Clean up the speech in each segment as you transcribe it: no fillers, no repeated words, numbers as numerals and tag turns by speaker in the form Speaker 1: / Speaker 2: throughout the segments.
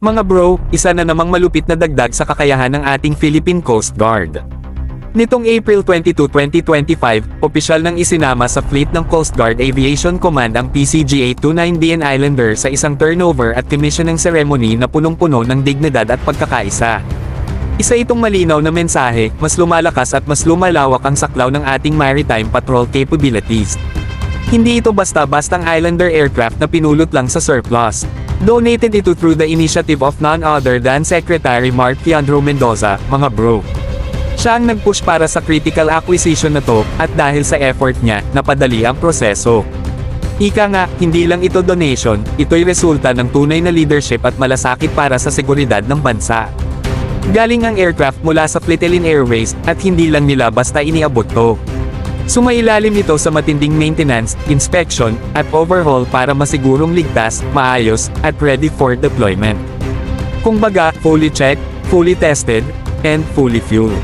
Speaker 1: Mga bro, isa na namang malupit na dagdag sa kakayahan ng ating Philippine Coast Guard. Nitong April 22, 2025, opisyal nang isinama sa fleet ng Coast Guard Aviation Command ang PCG-829DN Islander sa isang turnover at commissioning ceremony na punong-puno ng dignidad at pagkakaisa. Isa itong malinaw na mensahe, mas lumalakas at mas lumalawak ang saklaw ng ating maritime patrol capabilities. Hindi ito basta-bastang Islander aircraft na pinulot lang sa surplus. Donated ito through the initiative of none other than Secretary Mark Leandro Mendoza, mga bro. Siya ang nag-push para sa critical acquisition na to, at dahil sa effort niya, napadali ang proseso. Ika nga, hindi lang ito donation, ito'y resulta ng tunay na leadership at malasakit para sa seguridad ng bansa. Galing ang aircraft mula sa Flitelin Airways, at hindi lang nila basta iniabot to. Sumailalim ito sa matinding maintenance, inspection, at overhaul para masigurong ligtas, maayos, at ready for deployment. Kumbaga, fully checked, fully tested, and fully fueled.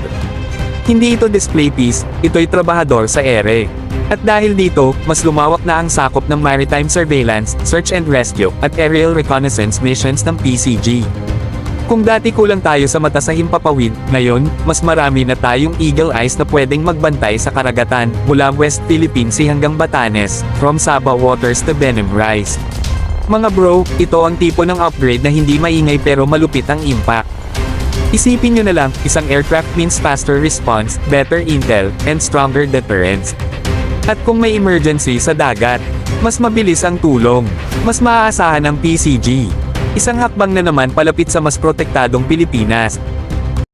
Speaker 1: Hindi ito display piece, ito'y trabahador sa ere. At dahil dito, mas lumawak na ang sakop ng maritime surveillance, search and rescue, at aerial reconnaissance missions ng PCG. Kung dati kulang tayo sa mata sa himpapawid, ngayon, mas marami na tayong eagle eyes na pwedeng magbantay sa karagatan, mula West Philippine Sea hanggang Batanes, from Sabah waters to Benham Rise. Mga bro, ito ang tipo ng upgrade na hindi maingay pero malupit ang impact. Isipin nyo na lang, isang aircraft means faster response, better intel, and stronger deterrence. At kung may emergency sa dagat, mas mabilis ang tulong, mas maaasahan ang PCG. Isang hakbang na naman palapit sa mas protektadong Pilipinas.